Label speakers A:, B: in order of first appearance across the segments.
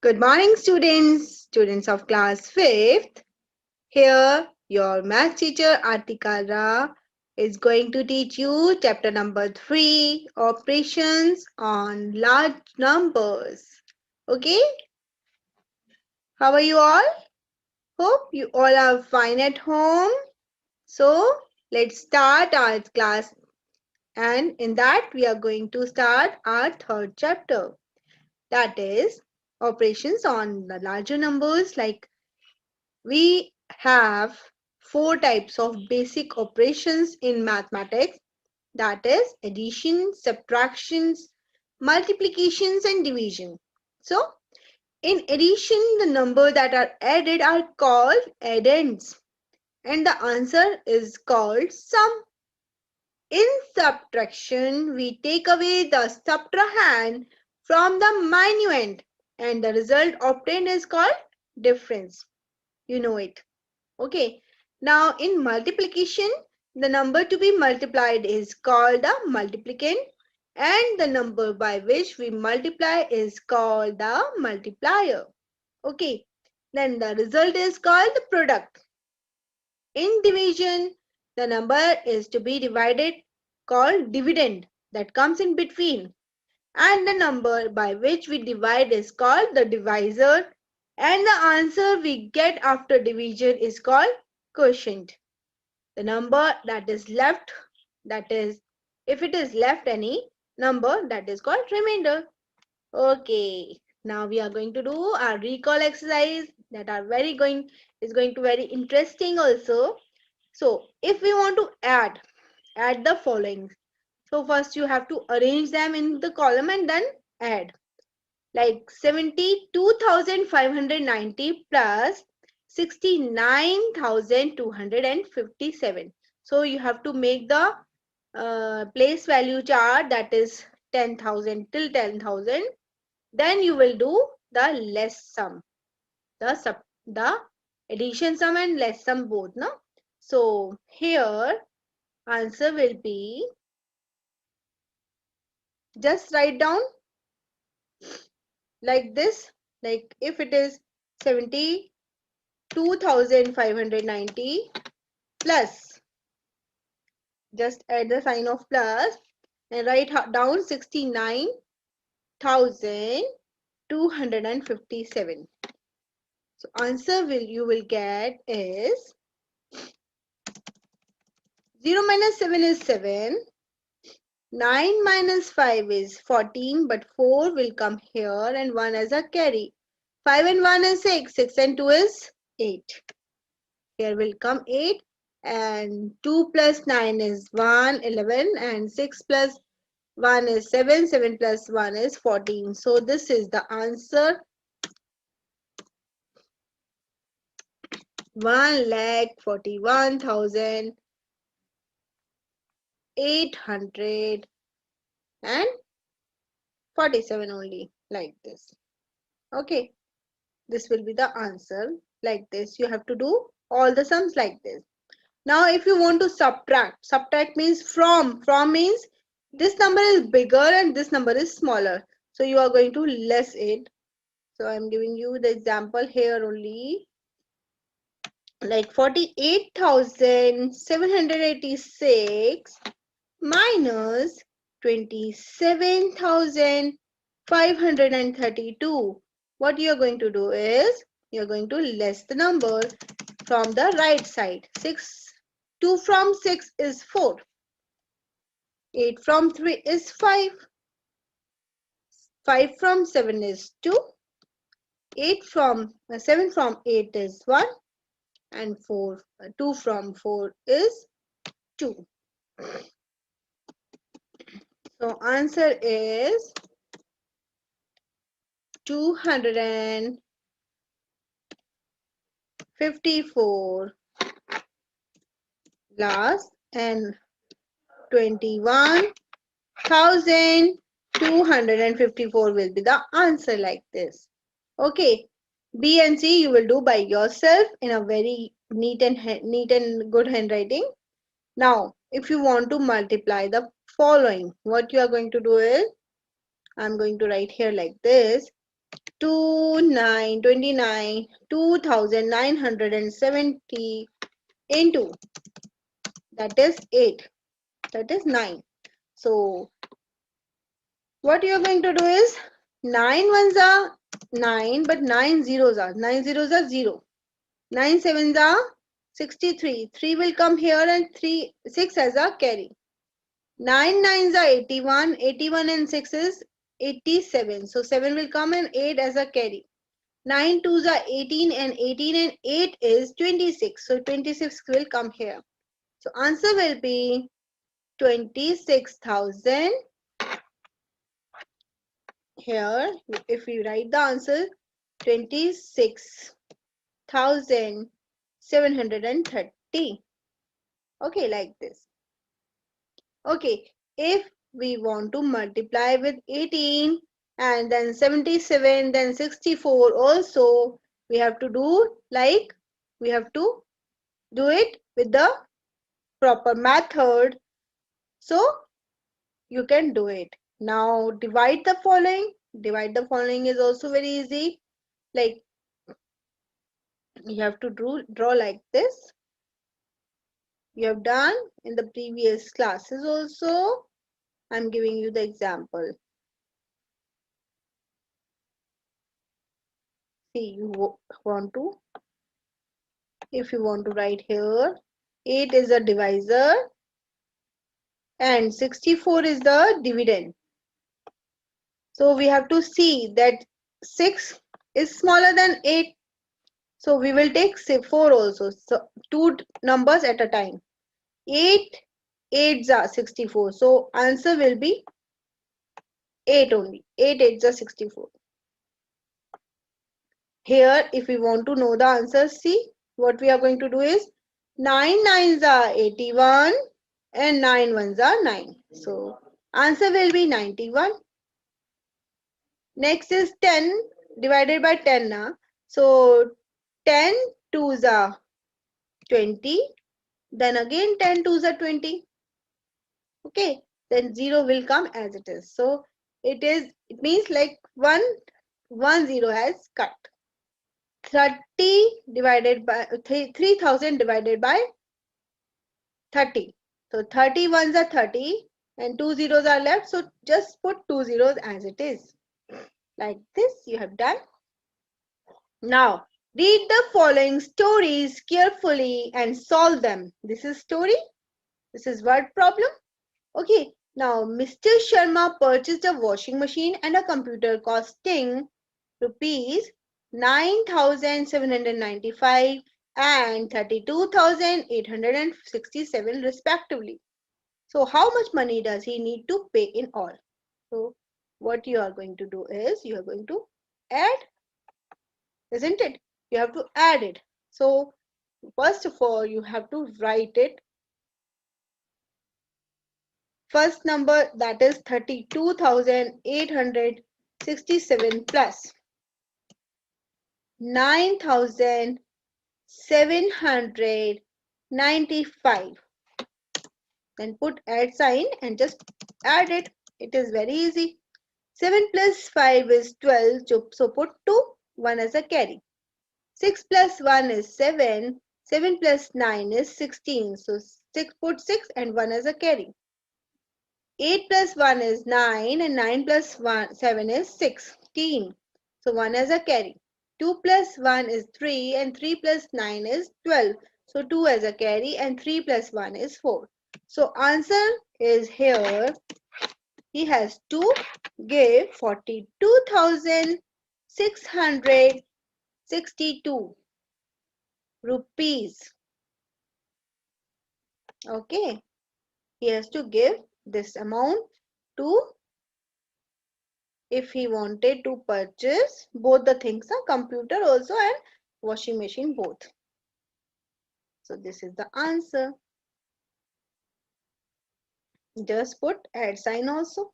A: Good morning, students of class 5th. Here, your math teacher Artika Ra is going to teach you chapter number 3, operations on large numbers. Okay, how are you all? Hope you all are fine at home. So, let's start our class, and in that, we are going to start our third chapter, that is operations on the larger numbers. Like, we have four types of basic operations in mathematics, that is addition, subtractions, multiplications and division. So in addition, the number that are added are called addends and the answer is called sum. In subtraction, we take away the subtrahend from the minuend and the result obtained is called difference. You know it. Okay. Now in multiplication, the number to be multiplied is called the multiplicand and the number by which we multiply is called the multiplier. Okay. Then the result is called the product. In division, the number is to be divided called dividend that comes in between. And the number by which we divide is called the divisor. And the answer we get after division is called quotient. The number that is left, that is, if it is left any number, that is called remainder. Okay, now we are going to do our recall exercise that are is going to very interesting also. So if we want to add the following. So first you have to arrange them in the column and then add. Like 72,590 plus 69,257. So you have to make the place value chart, that is 10,000 till 10,000. Then you will do the less sum, the addition sum and less sum both. No? So here answer will be, just write down like this. Like if it is 72,590 plus, just add the sign of plus and write down 69,257. So answer you will get is 0 minus 7 is 7. 9 minus 5 is 14, but 4 will come here and 1 as a carry. 5 and 1 is 6. 6 and 2 is 8. Here will come 8 and 2 plus 9 is 1, 11 and 6 plus 1 is 7. 7 plus 1 is 14. So this is the answer. 1,41,847 only, like this. Okay, this will be the answer like this. You have to do all the sums like this. Now if you want to subtract means from means this number is bigger and this number is smaller. So you are going to less it. So I'm giving you the example here only. Like 48,786 minus 27,532. What you are going to do is you are going to less the number from the right side. 2 from 6 is 4. 8 from 3 is 5. 5 from 7 is 2. 7 from 8 is 1. And 2 from 4 is 2. So answer is 254 last and 21,254 will be the answer like this. Okay. B and C you will do by yourself in a very neat and good handwriting. Now, if you want to multiply the following, what you are going to do is, I'm going to write here like this. 29, 2970 into, that is 8, that is 9. So what you are going to do is 9 ones are 9, but 9 zeros are 0. 9 sevens are 63. 3 will come here and 6 as a carry. 9 nines are 81. 81 and 6 is 87. So 7 will come and 8 as a carry. 9 twos are 18 and 18 and 8 is 26. So 26 will come here. So answer will be 26,000. Here, if we write the answer, 26,730. Okay, like this. Okay, if we want to multiply with 18 and then 77, then 64 also, we have to do it with the proper method. So you can do it. Now divide the following. Divide the following is also very easy. Like you have to draw like this. You have done in the previous classes also. I'm giving you the example. See, if you want to write here, 8 is a divisor and 64 is the dividend. So we have to see that 6 is smaller than 8. So we will take 4 also. So 2 numbers at a time. 8 8s are 64. So answer will be 8 only. 8 8s are 64. Here, if we want to know the answer, see what we are going to do is 9 9s are 81 and 9 1s are 9. So answer will be 91. Next is 10 divided by 10 now. So 10 2s are 20. Then again 10 2s are 20. Okay, then 0 will come as it is. So it means like 1 0 has cut. 30 divided by 3000 divided by 30. So 30 ones are 30 and 2 zeros are left. So just put 2 zeros as it is. Like this you have done. Now read the following stories carefully and solve them. This is story. This is word problem. Okay. Now Mr. Sharma purchased a washing machine and a computer costing rupees 9,795 and 32,867 respectively. So how much money does he need to pay in all? So what you are going to do is you are going to add, isn't it? You have to add it. So first of all, you have to write it. First number, that is 32,867 plus 9,795. Then put add sign and just add it. It is very easy. 7 plus 5 is 12. So put 2, 1 as a carry. 6 plus 1 is 7. 7 plus 9 is 16. So put 6 and 1 as a carry. 8 plus 1 is 9 and 9 plus 7 is 16. So 1 as a carry. 2 plus 1 is 3 and 3 plus 9 is 12. So 2 as a carry and 3 plus 1 is 4. So answer is here. He has to give 42,662 rupees. Okay. He has to give this amount to, if he wanted to purchase both the things, a computer also and washing machine both. So this is the answer. Just put add sign also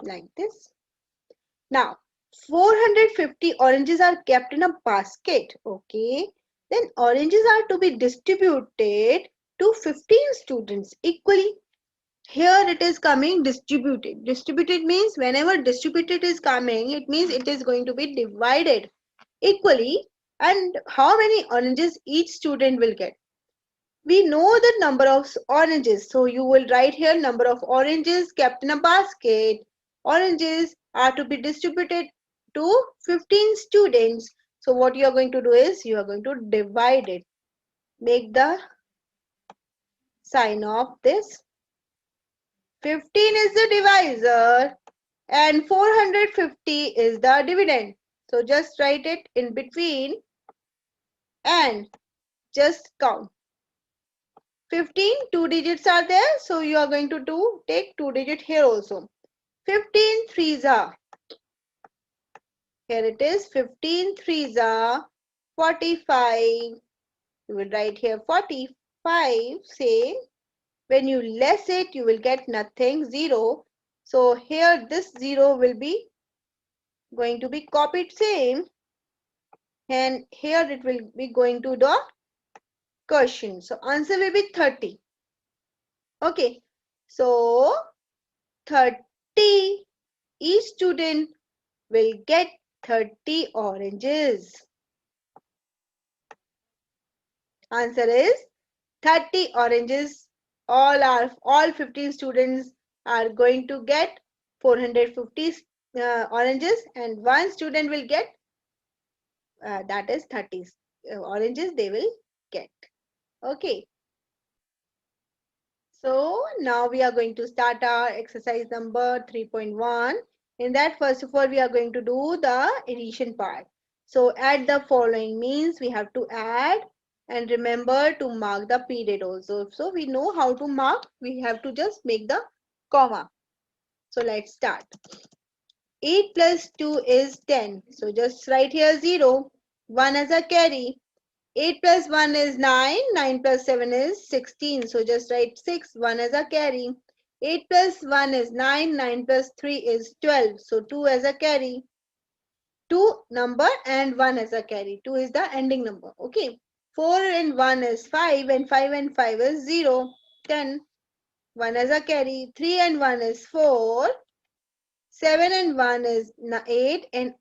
A: like this. Now 450 oranges are kept in a basket. Okay, then oranges are to be distributed to 15 students equally. Here it is coming distributed. Distributed means whenever distributed is coming, it means it is going to be divided equally. And how many oranges each student will get? We know the number of oranges. So you will write here number of oranges kept in a basket. Oranges are to be distributed to 15 students. So what you are going to do is you are going to divide it. Make the sign of this. 15 is the divisor and 450 is the dividend. So just write it in between and just count. 15, two digits are there. So you are going to take two digit here also. 15 threes are. Here it is. 15 threes are 45. You will write here 45. Say when you less it, you will get nothing, 0. So here this 0 will be going to be copied same. And here it will be going to the question. So answer will be 30. Okay. So 30. Each student will get 30 oranges. Answer is 30 oranges. All 15 students are going to get 450 oranges, and one student will get that is 30 oranges they will get. Okay. So now we are going to start our exercise number 3.1. In that, first of all, we are going to do the addition part. So add the following means we have to add, and remember to mark the period also. So we know how to mark. We have to just make the comma. So let's start. 8 plus 2 is 10. So just write here 0. 1 as a carry. 8 plus 1 is 9. 9 plus 7 is 16. So just write 6. 1 as a carry. 8 plus 1 is 9. 9 plus 3 is 12. So 2 as a carry. 2 number and 1 as a carry. 2 is the ending number. Okay. 4 and 1 is 5, and 5 and 5 is 0. 10. 1 as a carry. 3 and 1 is 4. 7 and 1 is 8, and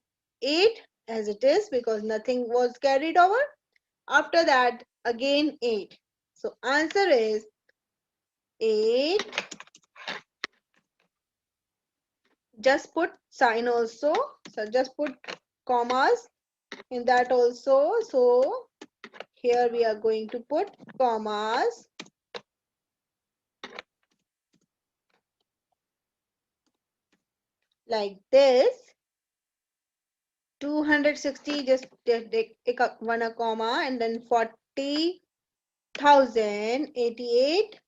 A: 8 as it is because nothing was carried over. After that, again 8. So answer is 8. Just put sign also. So just put commas in that also. So here we are going to put commas. Like this. 260, just take one a comma, and then 40,000, 88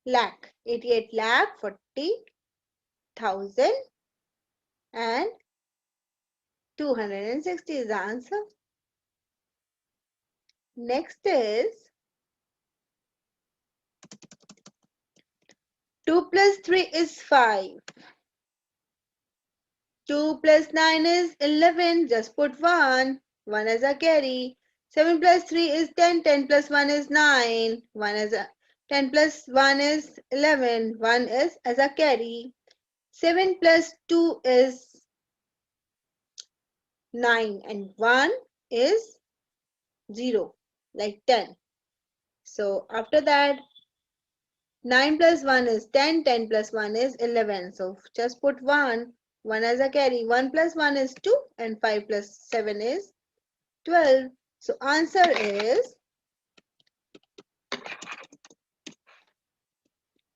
A: lakh, 88 lakh, 40,000 and 260 is the answer. Next is 2 plus 3 is 5. 2 plus 9 is 11. Just put 1. 1 as a carry. 7 plus 3 is 10. 10 plus 1 is 9. 1 as a 10 plus 1 is 11. 1 is as a carry. 7 plus 2 is 9, and 1 is 0, like 10. So after that, 9 plus 1 is 10. 10 plus 1 is 11. So just put 1. 1 as a carry. 1 plus 1 is 2, and 5 plus 7 is 12. So answer is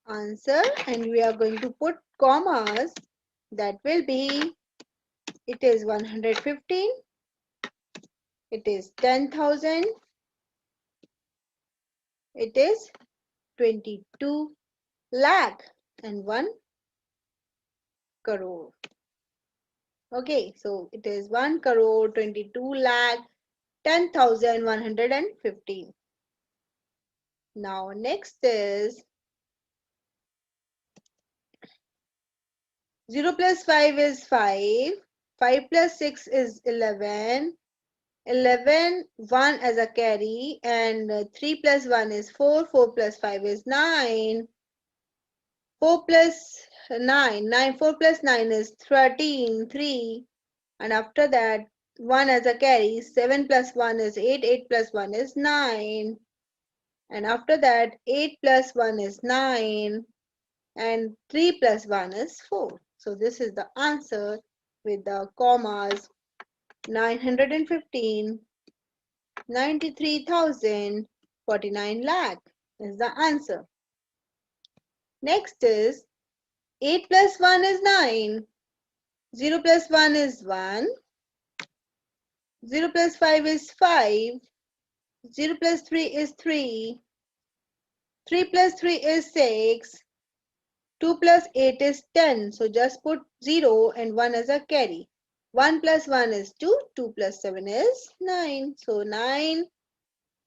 A: answer, and we are going to put commas. That will be, it is 115. It is 10,000. It is 22 lakh and 1 crore. Okay, so it is 1 crore 22 lakh 10,115. Now next is 0 plus 5 is 5. 5 plus 6 is 11. 11, 1 as a carry, and 3 plus 1 is 4. 4 plus 5 is 9. 4 plus 9, 4 plus 9 is 13, 3. And after that, 1 as a carry, 7 plus 1 is 8, 8 plus 1 is 9. And after that, 8 plus 1 is 9. And 3 plus 1 is 4. So this is the answer with the commas. 915, 93,000, 49 lakh is the answer. Next is 8 plus 1 is 9. 0 plus 1 is 1. 0 plus 5 is 5. 0 plus 3 is 3. 3 plus 3 is 6. 2 plus 8 is 10. So just put 0 and 1 as a carry. 1 plus 1 is 2. 2 plus 7 is 9. So 9,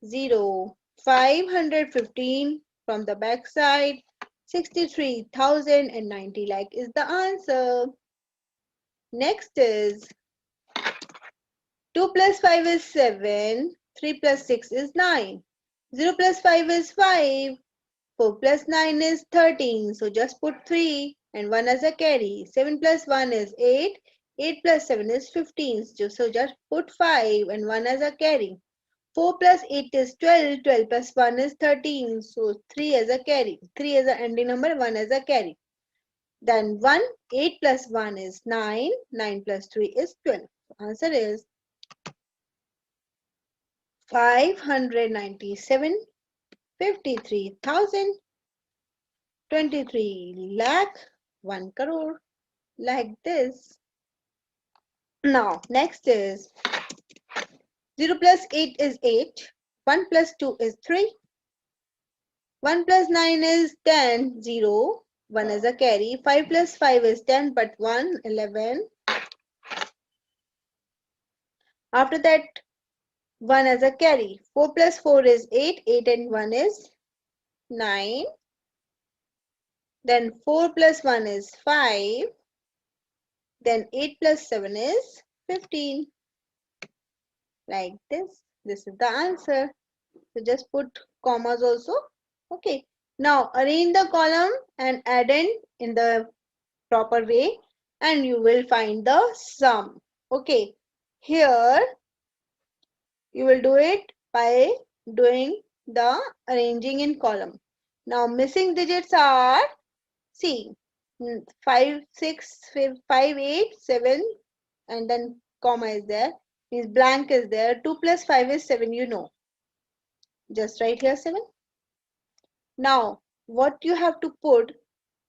A: 0, 515 from the back side. 63,090 lakh is the answer. Next is 2 plus 5 is 7. 3 plus 6 is 9. 0 plus 5 is 5. 4 plus 9 is 13. So just put 3 and 1 as a carry. 7 plus 1 is 8. 8 plus 7 is 15. So just put 5 and 1 as a carry. 4 plus 8 is 12. 12 plus 1 is 13. So 3 as a carry. 3 as an ending number, 1 as a carry. Then 1, 8 plus 1 is 9. 9 plus 3 is 12. So answer is 597, 53,000, 23 lakh, 1 crore, like this. Now, next is 0 plus 8 is 8. 1 plus 2 is 3. 1 plus 9 is 10. 0. 1 is a carry. 5 plus 5 is 10, but 1, 11. After that, 1 as a carry. 4 plus 4 is 8. 8 and 1 is 9. Then 4 plus 1 is 5. Then 8 plus 7 is 15. Like this. This is the answer. So just put commas also. Okay. Now arrange the column and addend in the proper way and you will find the sum. Okay. Here you will do it by doing the arranging in column. Now missing digits are, see, 5, 6, 5, 8, 7 and then comma is there. Means blank is there. 2 plus 5 is 7, you know. Just write here 7. Now, what you have to put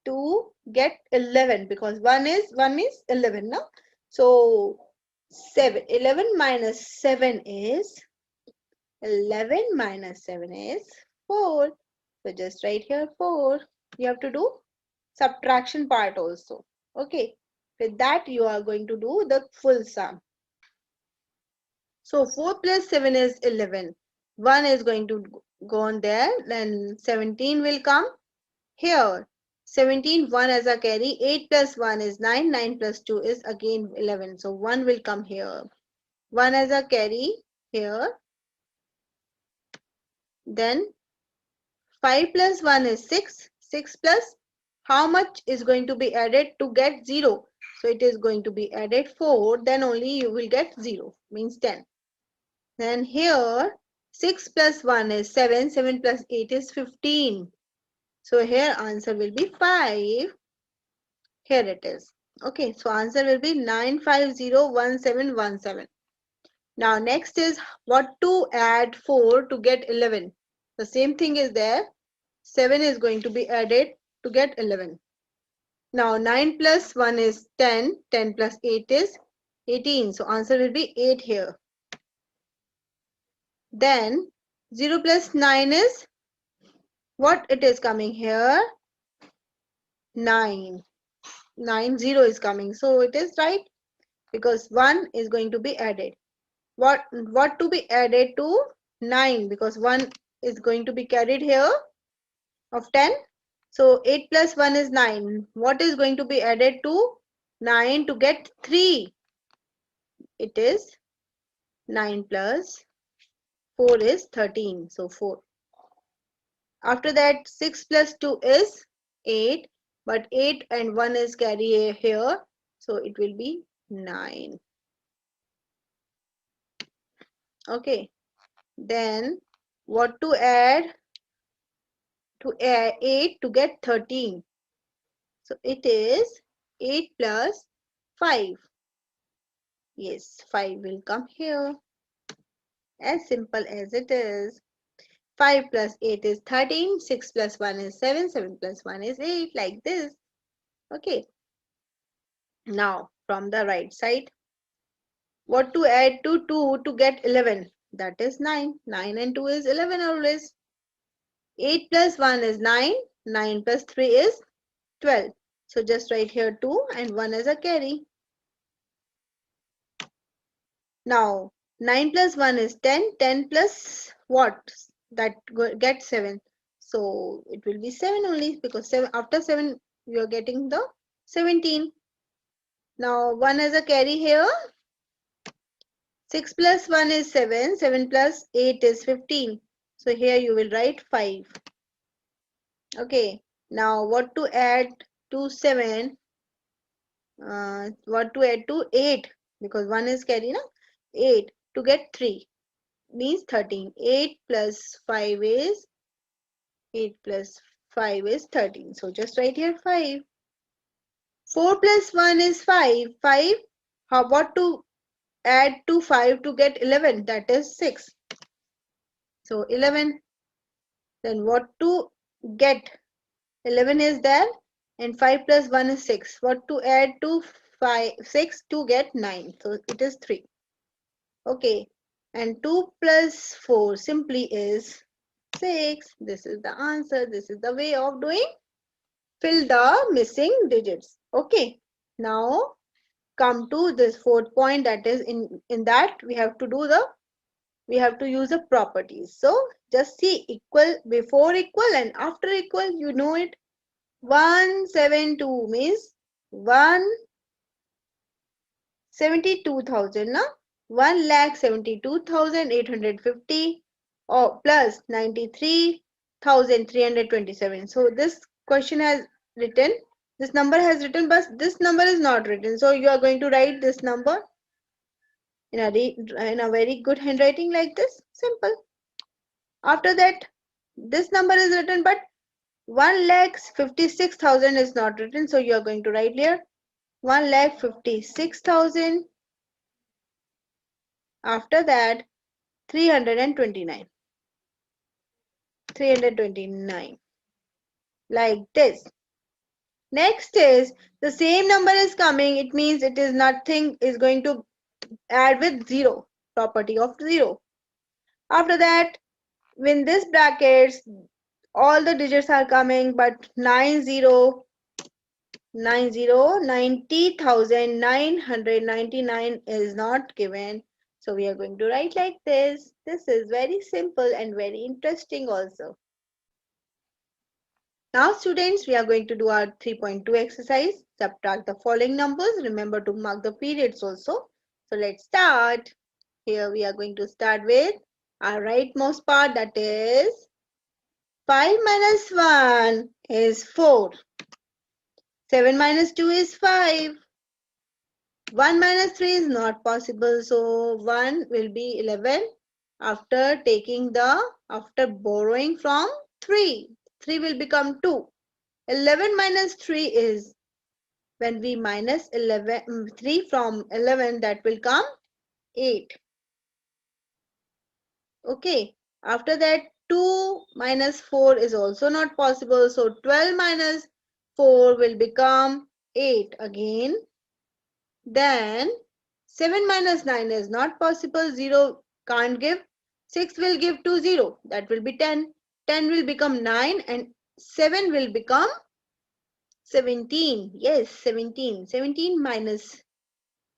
A: to get 11 because 1 is 11 now. So 7, 11 minus 7 is 4. So just write here 4. You have to do subtraction part also. Okay. With that you are going to do the full sum. So 4 plus 7 is 11. 1 is going to go on there. Then 17 will come here. 17, 1 as a carry. 8 plus 1 is 9. 9 plus 2 is again 11. So 1 will come here. 1 as a carry here. Then 5 plus 1 is 6. 6 plus how much is going to be added to get 0? So it is going to be added 4. Then only you will get 0. Means 10. Then here 6 plus 1 is 7. 7 plus 8 is 15. So here answer will be 5. Here it is. Okay, so answer will be 9501717. Now next is what to add 4 to get 11. The same thing is there. 7 is going to be added to get 11. Now 9 plus 1 is 10. 10 plus 8 is 18. So answer will be 8 here. Then 0 plus 9 is what it is coming here? 9. 9, 0 is coming. So it is right because 1 is going to be added. What to be added to 9 because 1 is going to be carried here of 10. So 8 plus 1 is 9. What is going to be added to 9 to get 3? It is 9 plus 4 is 13. So 4. After that 6 plus 2 is 8. but 8 and 1 is carry here, so it will be 9. Okay, then what to add to 8 to get 13? So it is 8 plus 5. Yes, 5 will come here. As simple as it is. 5 plus 8 is 13, 6 plus 1 is 7, 7 plus 1 is 8, like this. Okay. Now, from the right side, what to add to 2 to get 11? That is 9. 9 and 2 is 11 always. 8 plus 1 is 9. 9 plus 3 is 12. So just write here 2 and 1 as a carry. Now, 9 plus 1 is 10. 10 plus what? That gets 7. So it will be 7 only, because 7, after 7 you are getting the 17. Now 1 as a carry here. 6 plus 1 is 7. 7 plus 8 is 15. So here you will write 5. Okay. Now what to add to 7? What to add to 8? Because 1 is carry, na? 8 to get 3 means 13. 8 plus 5 is 13. So just write here 5. 4 plus 1 is 5. 5. How about to add to 5 to get 11? That is 6. So 11. Then what to get? 11 is there and 5 plus 1 is 6. What to add to 6 to get 9? So it is 3. Okay. And 2 plus 4 simply is 6. This is the answer. This is the way of doing. Fill the missing digits. Okay. Now come to this fourth point, that is in that we have to use the properties. So just see equal, before equal and after equal, you know it. 172 means 172,000, na? 1,72,850 or plus 93,327. So this question has written, this number has written, but this number is not written. So you are going to write this number in a very good handwriting like this. Simple. After that, this number is written, but 1,56,000 is not written. So you are going to write here 1,56,000. After that, 329. 329. Like this. Next is the same number is coming. It means it is nothing is going to add with 0. Property of 0. After that, when this brackets, all the digits are coming, but 90,999 is not given. So we are going to write like this. This is very simple and very interesting also. Now students, we are going to do our 3.2 exercise. Subtract the following numbers. Remember to mark the periods also. So let's start. Here we are going to start with our rightmost part, that is 5 minus 1 is 4. 7 minus 2 is 5. 1 minus 3 is not possible. So 1 will be 11 after borrowing from 3. 3 will become 2. 11 minus 3 is, when we minus 3 from 11, that will come 8. Okay. After that, 2 minus 4 is also not possible. So 12 minus 4 will become 8 again. Then 7 minus 9 is not possible. 0 can't give. 6 will give to 0. That will be 10. 10 will become 9 and 7 will become 17. Yes, 17. 17 minus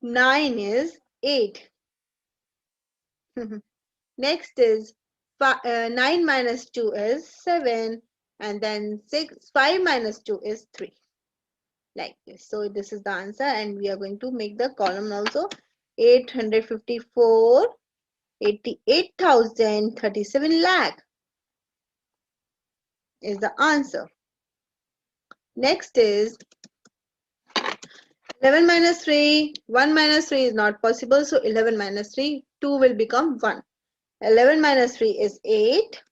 A: 9 is 8. Next is 9 minus 2 is 7. And then 5 minus 2 is 3. Like this. So this is the answer, and we are going to make the column also. 854, 88,037 lakh is the answer. Next is 11 minus 3. 1 minus 3 is not possible. So 11 minus 3, 2 will become 1. 11 minus 3 is 8.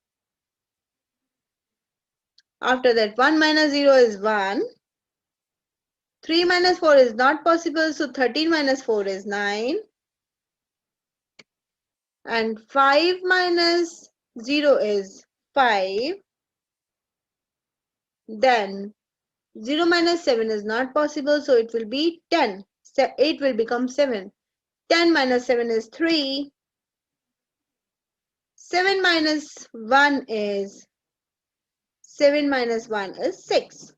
A: After that, 1 minus 0 is 1. 3 minus 4 is not possible. So 13 minus 4 is 9. And 5 minus 0 is 5. Then 0 minus 7 is not possible. So it will be 10. 8 will become 7. 10 minus 7 is 3. 7 minus 1 is 6.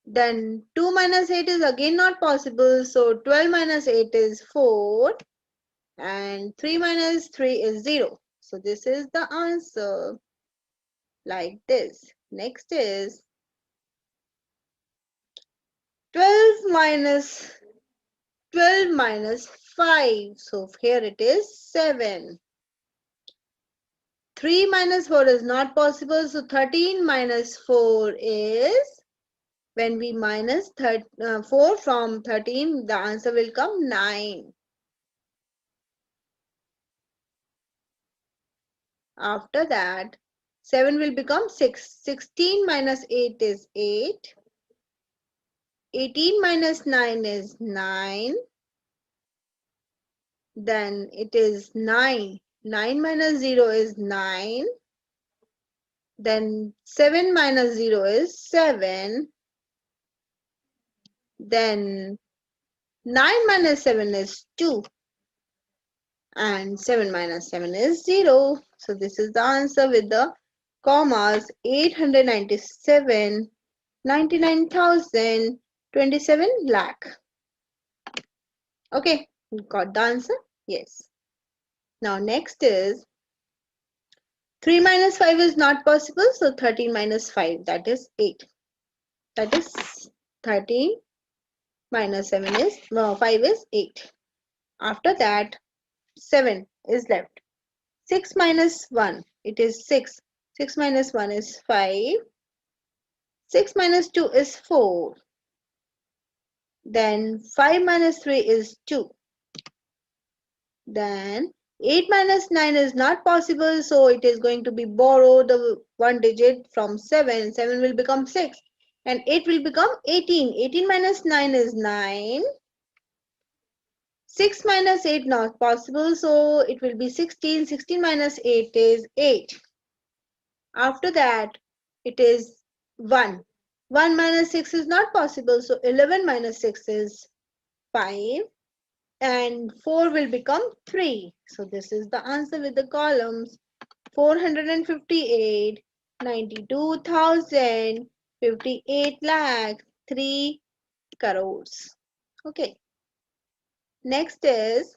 A: Then 2 minus 8 is again not possible. So 12 minus 8 is 4. And 3 minus 3 is 0. So this is the answer like this. Next is 12 minus 5. So here it is 7. 3 minus 4 is not possible. So 13 minus 4 is, when we minus 4 from 13, the answer will come 9. After that, 7 will become 6. 16 minus 8 is 8. 18 minus 9 is 9. Then it is 9. 9 minus 0 is 9. Then 7 minus 0 is 7. Then 9 minus 7 is 2. And 7 minus 7 is 0. So this is the answer with the commas. 897, 99,000, 27 lakh. Okay, got the answer? Yes. Now next is 3 minus 5 is not possible. So 13 minus 5, that is 8. That is 13 minus 7 is 5 is 8. After that, 7 is left. 6 minus 1, it is 6. 6 minus 1 is 5. 6 minus 2 is 4. Then 5 minus 3 is 2. Then 8 minus 9 is not possible. So it is going to be borrow the one digit from 7. 7 will become 6. And 8 will become 18. 18 minus 9 is 9. 6 minus 8 not possible. So it will be 16. 16 minus 8 is 8. After that, it is 1. 1 minus 6 is not possible. So 11 minus 6 is 5. And 4 will become 3. So this is the answer with the columns. 458, 92,000, 58 lakh, 3 crores. Okay. Next is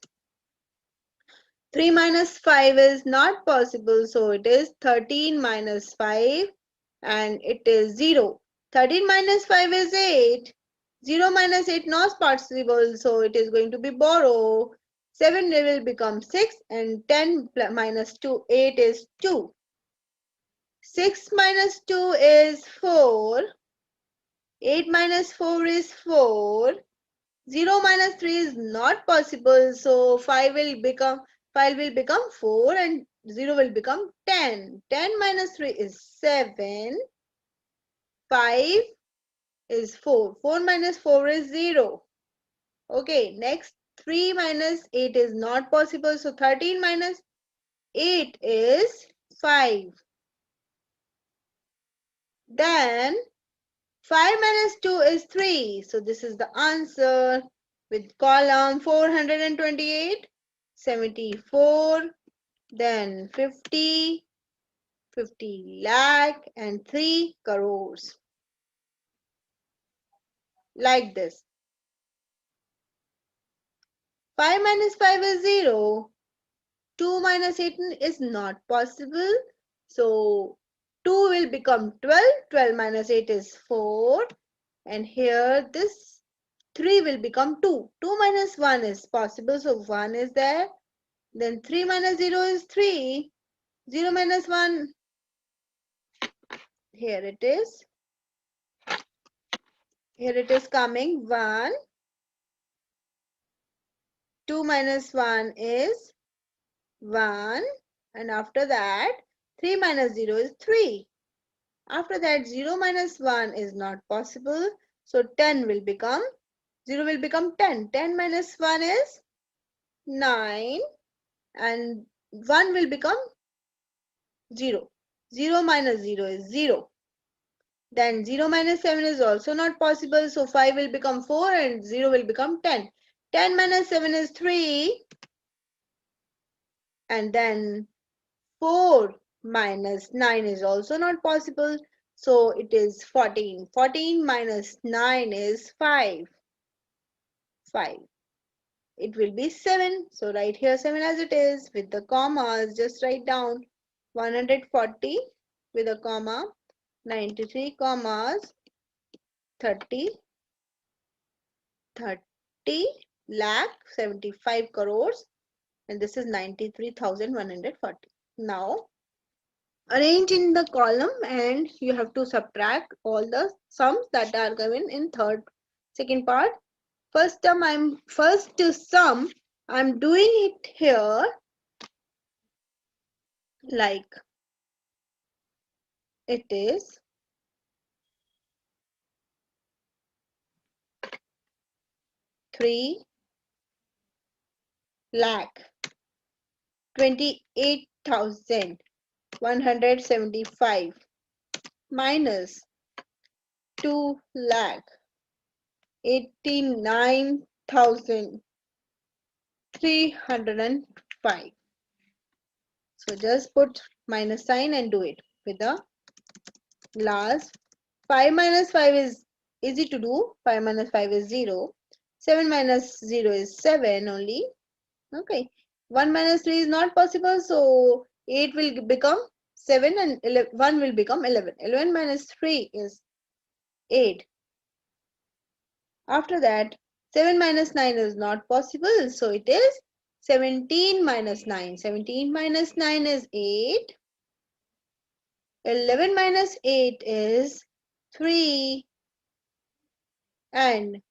A: 3 minus 5 is not possible. So it is 13 minus 5 and it is 0. 13 minus 5 is 8. 0 minus 8 not possible. So it is going to be borrow. 7 will become 6 and 10 minus 2, 8 is 2. 6 minus 2 is 4. 8 minus 4 is 4. 0 minus 3 is not possible. So 5 will become 4 and 0 will become 10. 10 minus 3 is 7. 5 is 4. 4 minus 4 is 0. Okay, next 3 minus 8 is not possible. So 13 minus 8 is 5. Then 5 minus 2 is 3. So this is the answer with column 428, 74, then 50, 50 lakh and 3 crores. Like this. 5 minus 5 is 0. 2 minus 8 is not possible. So 2 will become 12. 12 minus 8 is 4. And here this 3 will become 2. 2 minus 1 is possible. So 1 is there. Then 3 minus 0 is 3. 0 minus 1. Here it is. Here it is coming 1. 2 minus 1 is 1. And after that 3 minus 0 is 3. After that 0 minus 1 is not possible. So 10 will become 0 will become 10. 10 minus 1 is 9 and 1 will become 0. 0 minus 0 is 0. Then 0 minus 7 is also not possible. So 5 will become 4 and 0 will become 10. 10 minus 7 is 3. And then 4 minus 9 is also not possible. So it is 14. 14 minus 9 is 5. 5. It will be 7. So write here 7 as it is with the commas. Just write down 140 with a comma, 93 commas, 30, 30 lakh 75 crores, and this is 93,140. Now arrange in the column and you have to subtract all the sums that are given in second part. First sum I'm doing it here like it is 3 lakh 28,175 minus 2 lakh 89,305. So just put minus sign and do it with the last. 5 minus 5 is easy to do. 5 minus 5 is 0. 7 minus 0 is 7 only. Okay. 1 minus 3 is not possible. So 8 will become 7 and 1 will become 11. 11 minus 3 is 8. After that 7 minus 9 is not possible. So it is 17 minus 9. 17 minus 9 is 8. 11 minus 8 is 3. And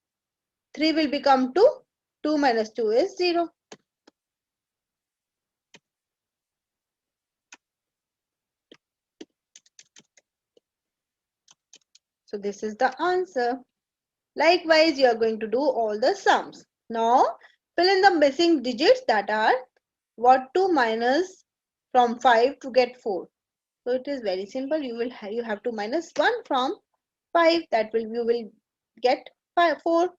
A: 3 will become 2. 2 minus 2 is 0. So this is the answer. Likewise, you are going to do all the sums. Now, fill in the missing digits that are what to minus from 5 to get 4. So it is very simple. You have to minus 1 from 5. That will you will get 4.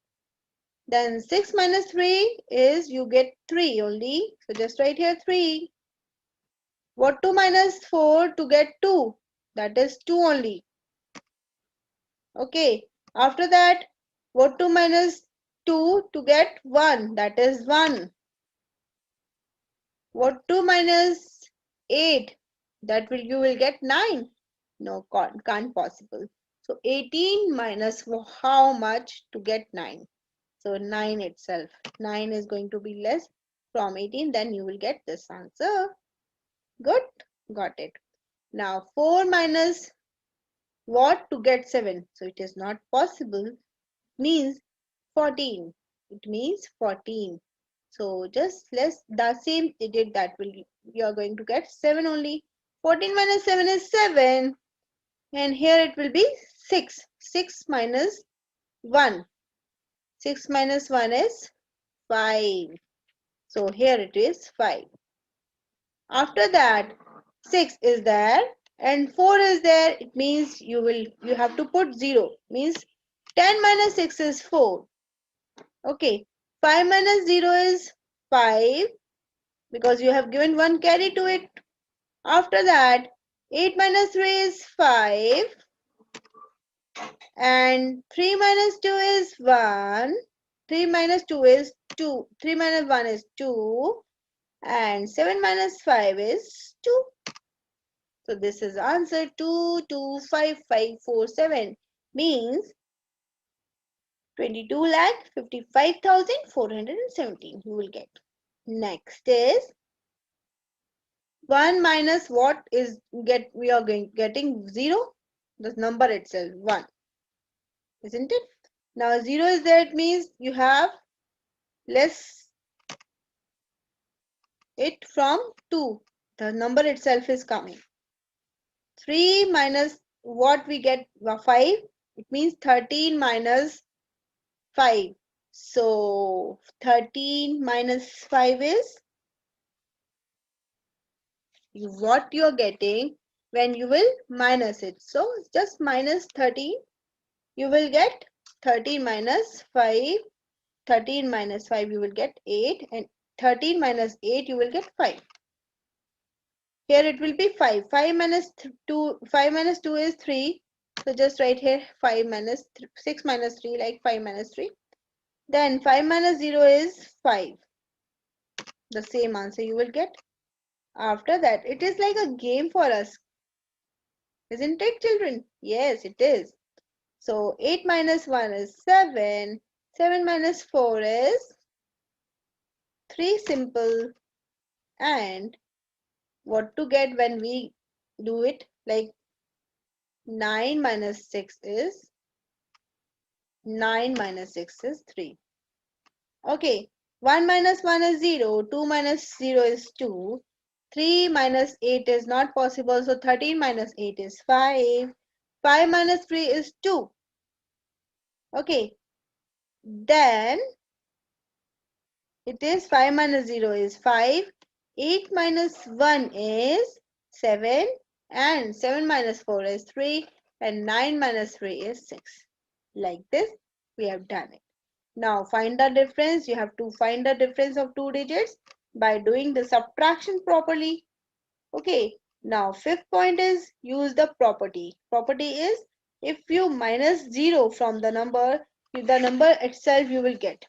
A: Then 6 minus 3 is you get 3 only. So just write here 3. What to minus 4 to get 2? That is 2 only. Okay. After that, what to minus 2 to get 1? That is 1. What to minus 8? That will you will get 9. No, can't possible. So 18 minus how much to get 9? So 9 itself. 9 is going to be less from 18. Then you will get this answer. Good. Got it. Now 4 minus what to get 7? So it is not possible. Means 14. It means 14. So just less the same digit that will you are going to get 7 only. 14 minus 7 is 7. And here it will be 6. 6 minus 1. 6 minus 1 is 5. So here it is 5. After that 6 is there and 4 is there. It means you have to put 0. Means 10 minus 6 is 4. Okay. 5 minus 0 is 5 because you have given 1 carry to it. After that 8 minus 3 is 5 and 3 minus 2 is 1. 3 minus 2 is 2. 3 minus 1 is 2 and 7 minus 5 is 2. So this is answer 225547 means 22,55,417 you will get. Next is 1 minus what is we are getting 0, the number itself 1, isn't it? Now 0 is there, it means you have less it from 2. The number itself is coming. 3 minus what we get 5. It means 13 minus 5. So 13 minus 5 is what you're getting when you will minus it. So just minus 13. You will get 13 minus 5. 13 minus 5 you will get 8, and 13 minus 8 you will get 5. Here it will be 5. 5 minus 2, 5 minus 2 is 3. So just write here 5 minus 6 minus 3, like 5 minus 3. Then 5 minus 0 is 5. The same answer you will get. After that, it is like a game for us. Isn't it, children? Yes, it is. So 8 minus 1 is 7. 7 minus 4 is 3, simple. And what to get when we do it? Like 9 minus 6 is 9 minus 6 is 3. Okay, 1 minus 1 is 0, 2 minus 0 is 2, 3 minus 8 is not possible, so 13 minus 8 is 5, 5 minus 3 is 2. Okay, then it is 5 minus 0 is 5, 8 minus 1 is 7, and 7 minus 4 is 3, and 9 minus 3 is 6. Like this, we have done it. Now find the difference. You have to find the difference of two digits by doing the subtraction properly. Okay, now fifth point is use the property. Property is if you minus 0 from the number itself you will get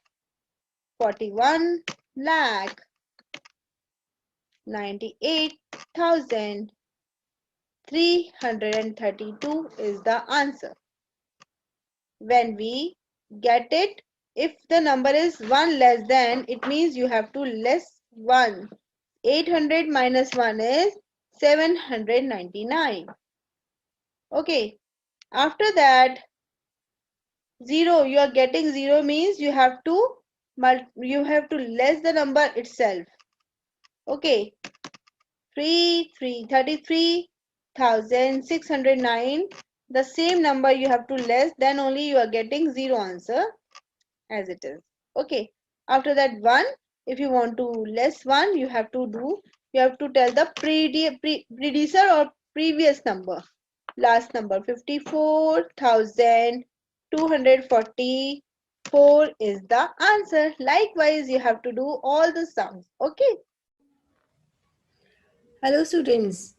A: 41 lakh 98,332 is the answer. When we get it, if the number is 1 less than, it means you have to less 1. 800 minus 1 is 799. Okay, after that 0, you are getting 0 means you have to less the number itself. Okay, 33,609, the same number you have to less, then only you are getting 0 answer as it is. Okay, after that 1, if you want to less 1, you have to tell the predecessor or previous number. Last number 54,244 is the answer. Likewise, you have to do all the sums. Okay. Hello students.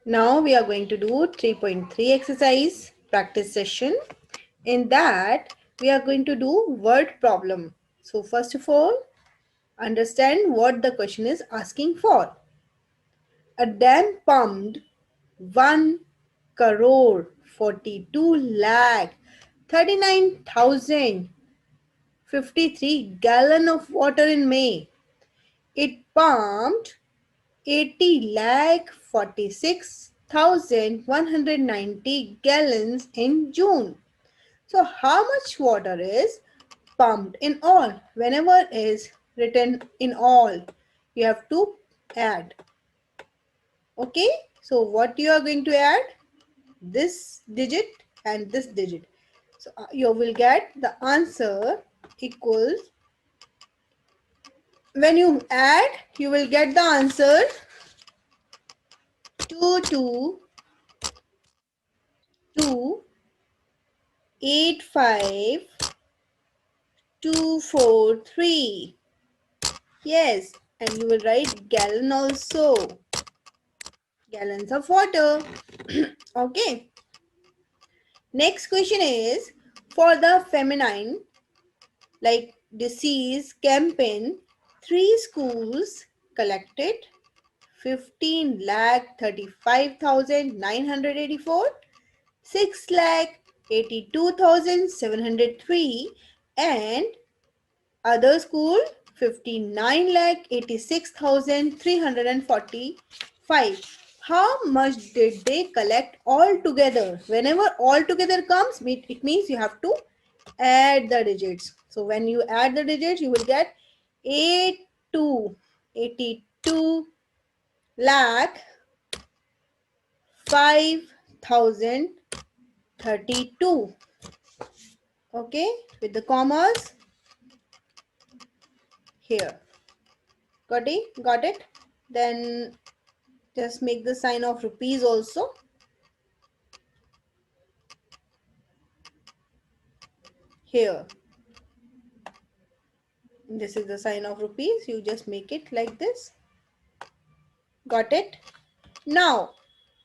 A: Now we are going to do 3.3 exercise practice session. In that we are going to do word problem. So first of all, understand what the question is asking for. A dam pumped 1 crore 42 lakh 39,053 gallon of water in May. It pumped 80 lakh 46,190 gallons in June. So how much water is pumped in all? Whenever is written in all, you have to add. Okay, so what you are going to add? This digit and this digit. So you will get the answer equals, when you add, you will get the answer 2285243. Yes, and you will write gallon also. Gallons of water. Okay. Next question is for the feminine like disease campaign, 3 schools collected 15 lakh 35,984, 6 lakh 82,703, and other school 59 lakh 86,345. How much did they collect all together? Whenever all together comes, it means you have to Add the digits. So when you add the digits, you will get 82 lakh 5,032. Okay, with the commas here. Got it? Got it? Then just make the sign of rupees also. Here. This is the sign of rupees. You just make it like this. Got it? Now,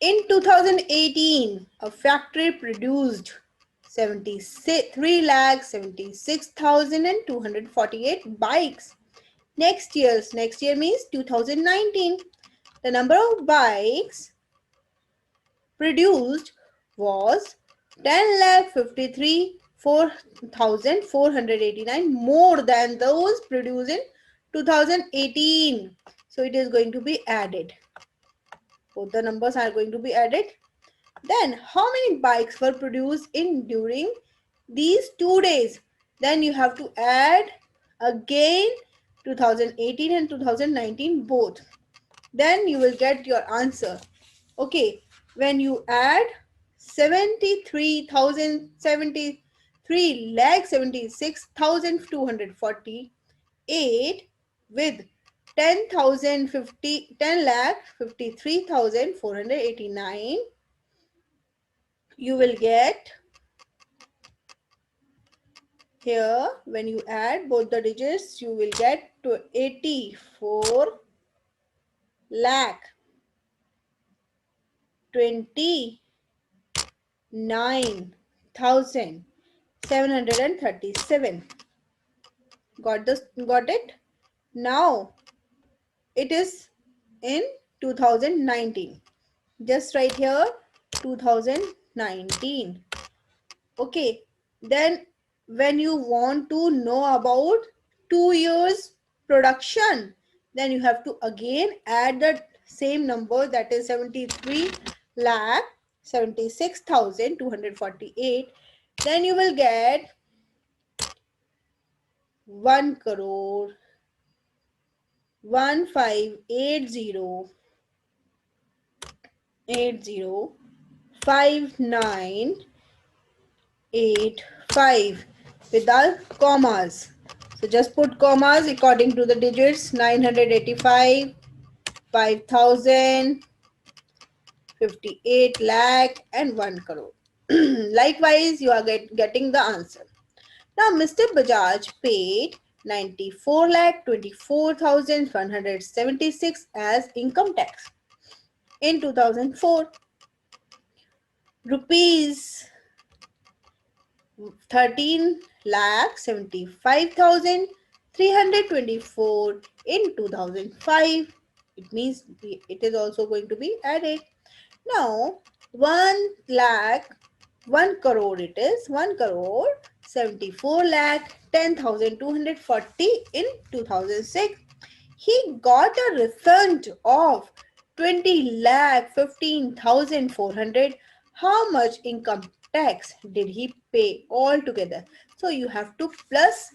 A: in 2018, a factory produced 73,76,248 bikes. Next year means 2019, the number of bikes produced was 10,53,489, more than those produced in 2018. So it is going to be added. Both the numbers are going to be added. Then how many bikes were produced in during these 2 days? Then you have to add again 2018 and 2019 both. Then you will get your answer. Okay, when you add 73,76,248 with 10,53,489, you will get here, when you add both the digits, you will get to 84 lakh 29,737. Got it? Now it is in 2019. Just right here 2019. Okay, then when you want to know about 2 years production, then you have to again add the same number, that is 73 lakh 76,248. Then you will get 1 crore 1580 without commas. So just put commas according to the digits. 985, 5,000, 58 lakh and 1 crore. Likewise, you are getting the answer. Now, Mr. Bajaj paid 94 lakh 24,176 as income tax in 2004. Rupees 13 lakh 75,324 in 2005. It means it is also going to be added. Now 1 crore, it is 1 crore 74 lakh 10,240 in 2006. He got a refund of 20 lakh 15,400. How much income tax did he pay altogether? So you have to plus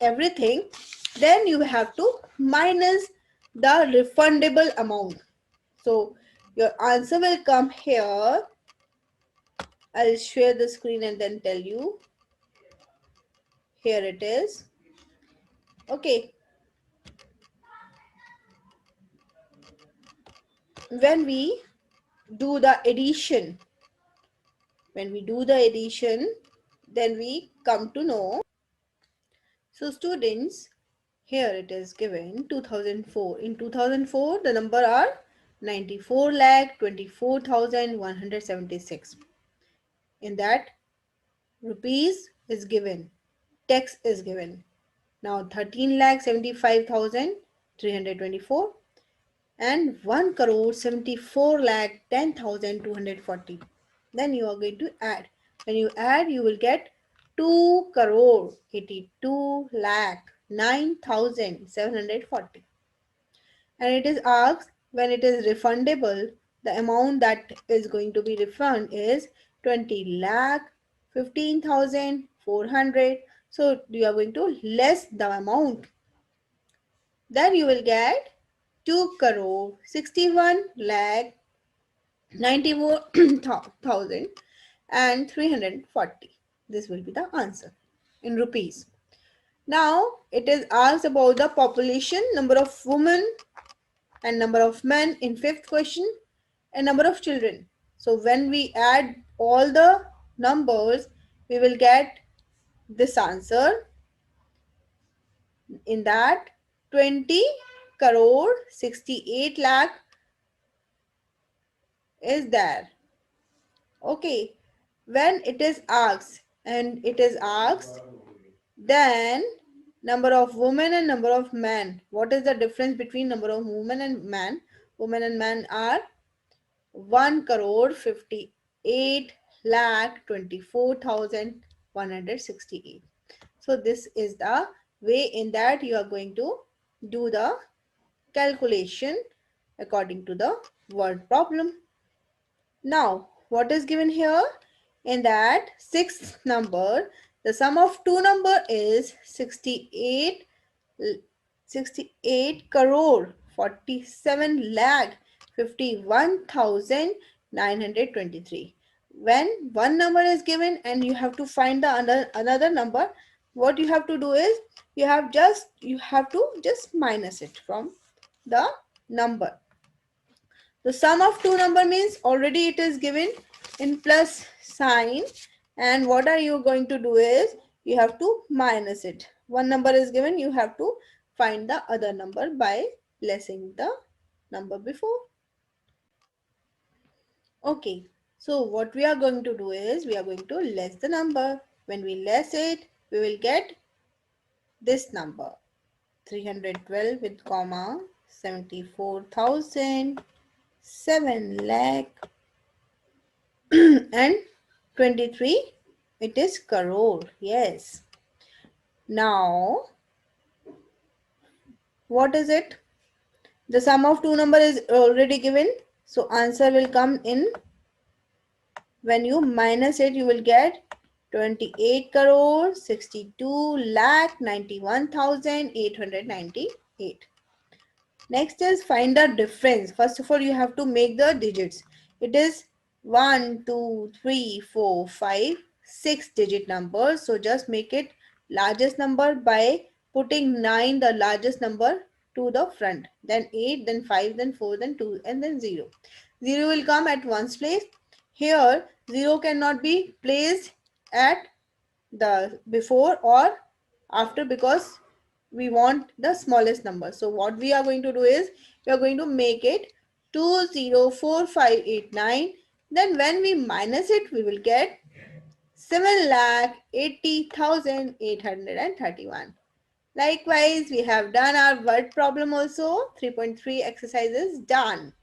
A: everything, then you have to minus the refundable amount. So your answer will come here. I'll share the screen and then tell you. Here it is. Okay. When we do the addition, then we come to know. So students, here it is given 2004. In 2004, the number are 94 lakh 24,176. In that, rupees is given, tax is given. Now 13 lakh 75,324 and 1 crore 74 lakh 10,240. Then you are going to add. When you add, you will get 2 crore 82 lakh 9,740. And it is asked when it is refundable, the amount that is going to be refunded is 20 lakh 15,400 400. So you are going to less the amount. Then you will get 2 crore 61 lakh 94,340. This will be the answer in rupees. Now it is asked about the population, number of women and number of men in fifth question, and number of children. So when we add all the numbers, we will get this answer. In that 20 crore 68 lakh is there. Okay, when it is asked and it is asked, then number of women and number of men. What is the difference between number of women and man? Women and men are 1 crore 58 lakh 24,168. So this is the way in that you are going to do the calculation according to the word problem. Now, what is given here? In that sixth number, the sum of two number is 68 crore 47 lakh 51,923. When one number is given and you have to find the another number, what you have to do is you have to just minus it from the number. The sum of two number means already it is given in plus sign, and what are you going to do is you have to minus it. One number is given, you have to find the other number by lessing the number before. Okay, so what we are going to do is we are going to less the number. When we less it, we will get this number 312 with comma 74,000 7 lakh and 23, it is crore. Yes. Now what is it? The sum of two number is already given, so answer will come in. When you minus it, you will get 28 crore 62 lakh 91,898. Next is find the difference. First of all, you have to make the digits. It is 1, 2, 3, 4, 5, 6 digit numbers. So just make it largest number by putting 9, the largest number, to the front. Then 8, then 5, then 4, then 2, and then 0. 0 will come at ones place. Here 0 cannot be placed at the before or after because we want the smallest number. So what we are going to do is we are going to make it 204589. Then when we minus it, we will get 7,80,831. Likewise, we have done our word problem also. 3.3 exercises done.